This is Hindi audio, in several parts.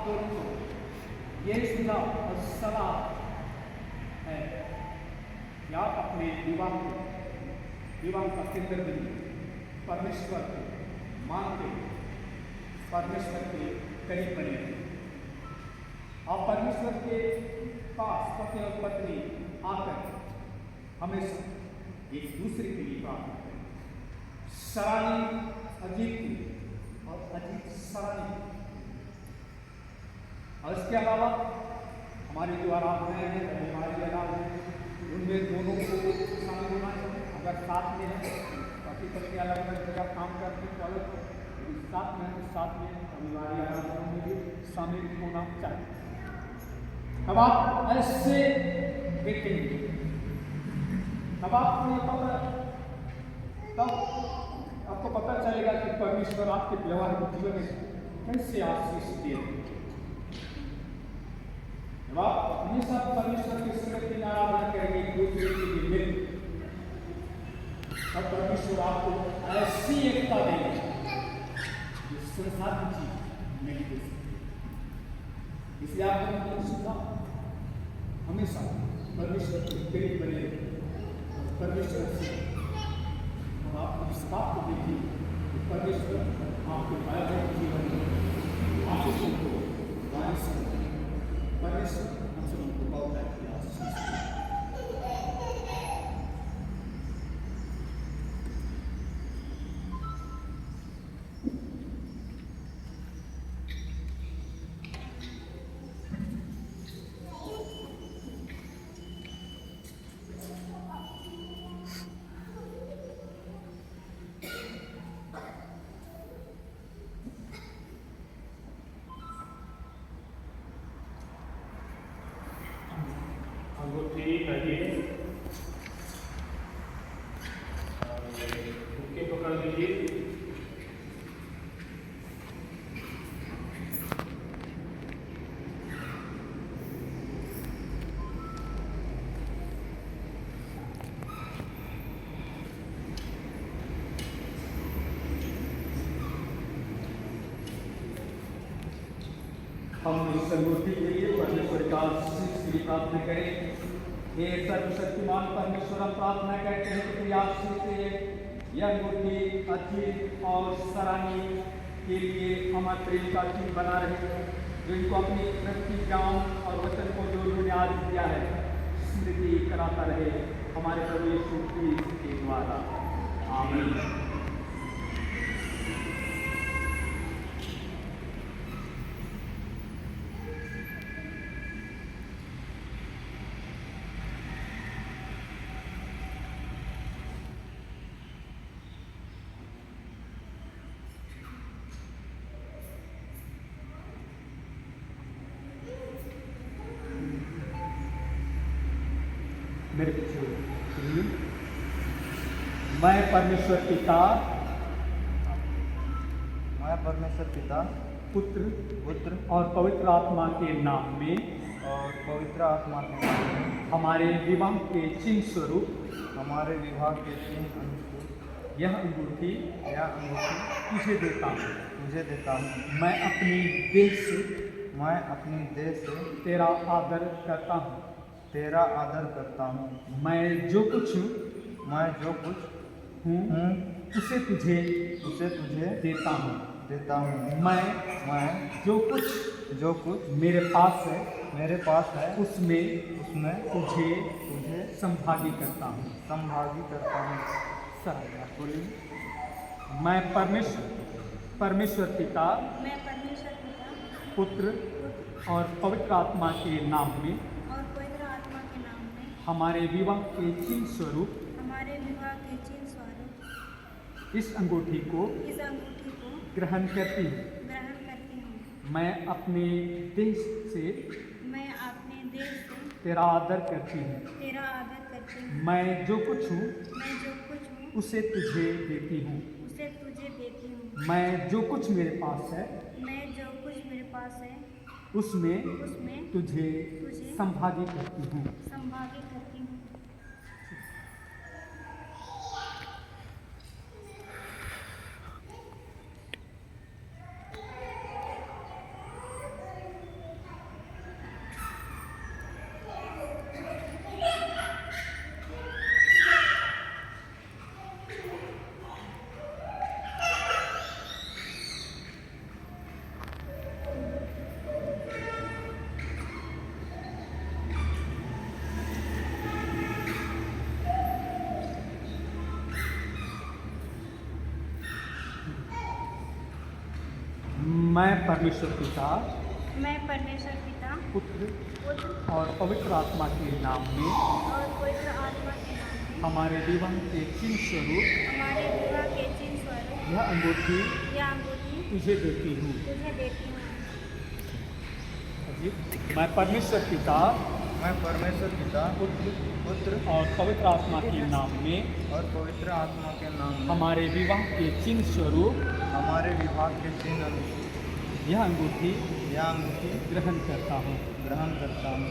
आप दोनों को यही सुझाव और सलाह है कि आप अपने विवाह का केंद्र बिंदु परमेश्वर को मान के परमेश्वर के करीब बने रहें। आप परमेश्वर के पास पति और पत्नी आकर हमेशा एक दूसरे के लिए प्रार्थना करें। सराहनीय अजीत की और अजीत सराहनीय। और इसके अलावा हमारे जो आराधनाएं हैं, हमारी आराधना है, उनमें दोनों को शामिल होना चाहिए। अगर साथ में है, पति पत्नी अलग अलग जगह काम करते हैं तो अलग, साथ में है तो साथ में परिवार आराधना में भी शामिल होना चाहिए। अब आप ऐसे देखेंगे, अब आपको पता चलेगा कि परमेश्वर आपके व्यवहारिक जीवन में कैसे आशीष दे रहे हैं। जब आप हमेशा परमेश्वर के संगत की आराधना करेंगे, एक दूसरे के लिए मिल, अब परमेश्वर आपको ऐसी एकता देंगे जो संसार की चीज नहीं दे सकती। इसलिए आपको सुना हमेशा परमेश्वर के करीब बने रहे, परमेश्वर से आप इस बात को देखिए कि परमेश्वर आपके वैवाहिक जीवन में आशीषों को वारिस परमेश्वर हमसे उनको बहुत आशीष दें। अंगूठी लगिए, हुक्के पकड़ लीजिए। हम इस अंगूठी के लिए परमेश्वर का आशीष के लिए प्रार्थना करें। हे सर्वशक्तिमान परमेश्वर, हम प्रार्थना करते हैं कि तेरी आशीष से यह अंगूठी अजीत और सराहनीय के लिए हमारे प्रेम का चिन्ह बना रहे, जो इनको अपनी प्रतिज्ञाओं और वचन को जो उन्होंने आज दिया है स्मृति कराता रहे, हमारे प्रभु यीशु मसीह के द्वारा। आमीन। मेरे पीछे सुनिए। मैं परमेश्वर पिता, पुत्र और पवित्र आत्मा के नाम में हमारे विवाह के चिन्ह स्वरूप यह अंगूठी तुझे देता हूँ। मैं अपनी देह से तेरा आदर करता हूँ। मैं जो कुछ हूँ उसे तुझे देता हूँ। मैं जो कुछ मेरे पास है उसमें तुझे संभागी करता हूँ। मैं परमेश्वर पिता, पुत्र और पवित्र आत्मा के नाम में हमारे विवाह के चिन्ह स्वरूप इस अंगूठी को ग्रहण करती हूँ। मैं अपने देश से तेरा आदर करती हूँ। मैं जो कुछ हूँ उसे तुझे देती हूँ। मैं जो कुछ मेरे पास है उसमें तुझे संभागी करती हूँ। मैं परमेश्वर पिता, मैं परमेश्वर पिता, पुत्र पुत्र और पवित्र आत्मा के नाम में और पवित्र आत्मा के नाम में हमारे विवाह के चिन्ह स्वरूप हमारे विवाह के चिन्ह स्वरूप यह अंगूठी यह अंगूठी तुझे देती हूँ। तुझे देती हूँ। मैं परमेश्वर पिता, मैं परमेश्वर पिता, पुत्र और पवित्र आत्मा के नाम में और पवित्र आत्मा के नाम में हमारे विवाह के चिन्ह स्वरूप हमारे विभाग के चिन्ह यह अंगूठी या अंगूठी ग्रहण करता हूँ। ग्रहण करता हूँ।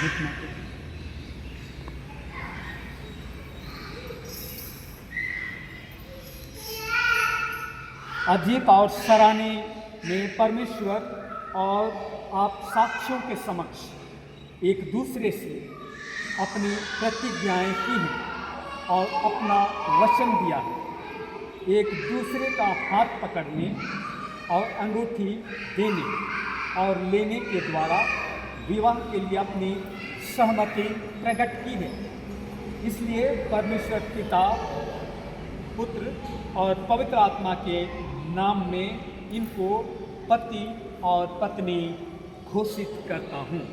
घुटना। अधिक और सराहनीय में परमेश्वर और आप साक्षियों के समक्ष एक दूसरे से अपनी प्रतिज्ञाएं की हैं और अपना वचन दिया है। एक दूसरे का हाथ पकड़ने और अंगूठी देने और लेने के द्वारा विवाह के लिए अपनी सहमति प्रकट की है। इसलिए परमेश्वर पिता, पुत्र और पवित्र आत्मा के नाम में इनको पति और पत्नी घोषित करता हूँ।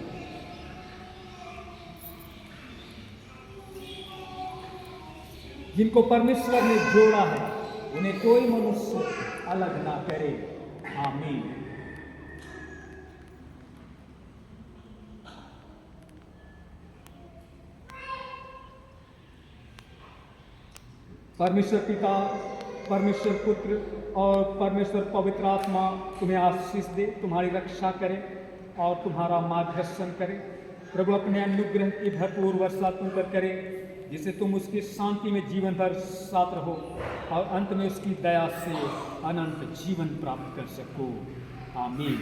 जिनको परमेश्वर ने जोड़ा है उन्हें कोई मनुष्य अलग ना करे। आमीन। परमेश्वर पिता, परमेश्वर पुत्र और परमेश्वर पवित्र आत्मा तुम्हें आशीष दे, तुम्हारी रक्षा करे और तुम्हारा मार्गदर्शन करे। प्रभु अपने अनुग्रह की भरपूर वर्षा तुम पर करे, जिससे तुम उसकी शांति में जीवन भर साथ रहो और अंत में उसकी दया से अनंत जीवन प्राप्त कर सको। आमीन।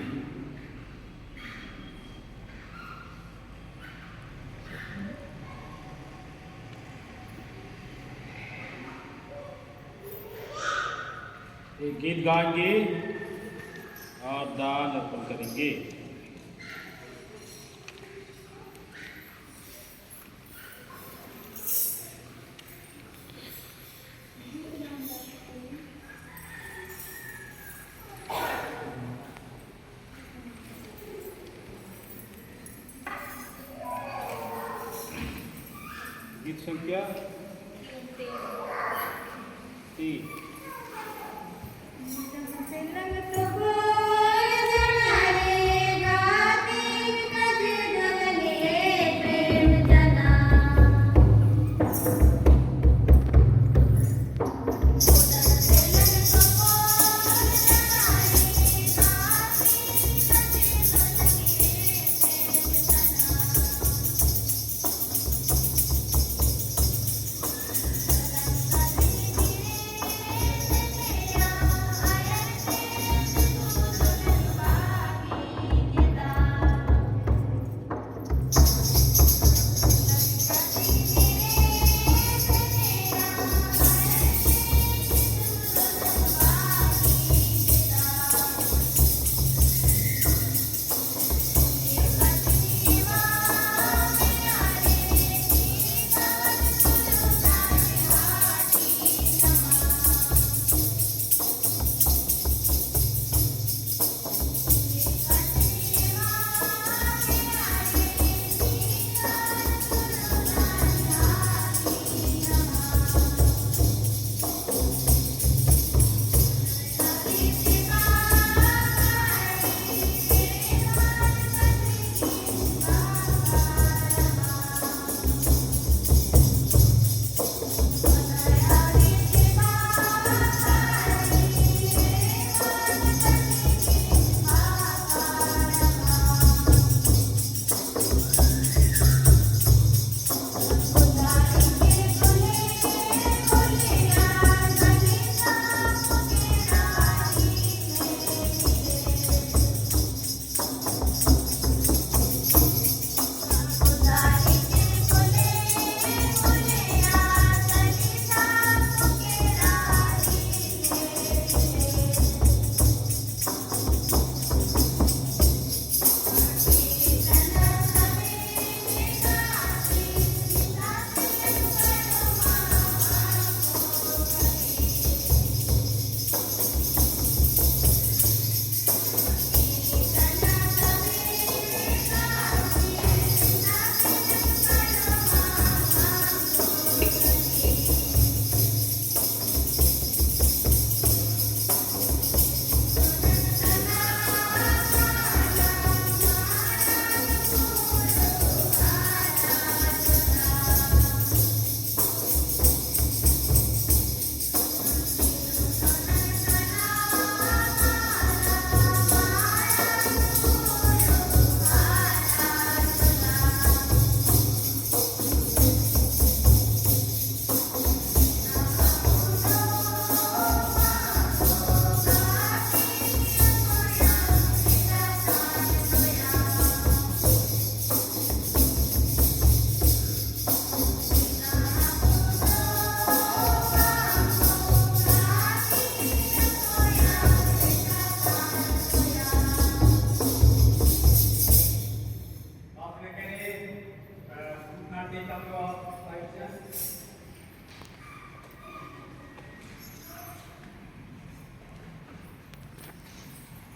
एक गीत गाएंगे और दान अर्पण करेंगे। गीत संख्या 3।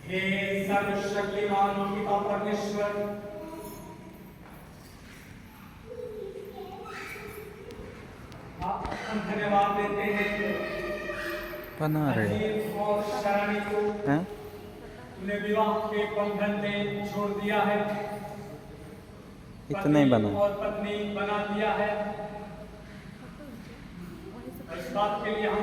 हे सर्वशक्तिमान पिता परमेश्वर, हम धन्यवाद देते हैं बना रहे अजीत और शरणी को हैं। तूने विवाह के बंधन में जोड़ दिया है, इतना ही बना। पति और पत्नी बना दिया है। इस बात के लिए हम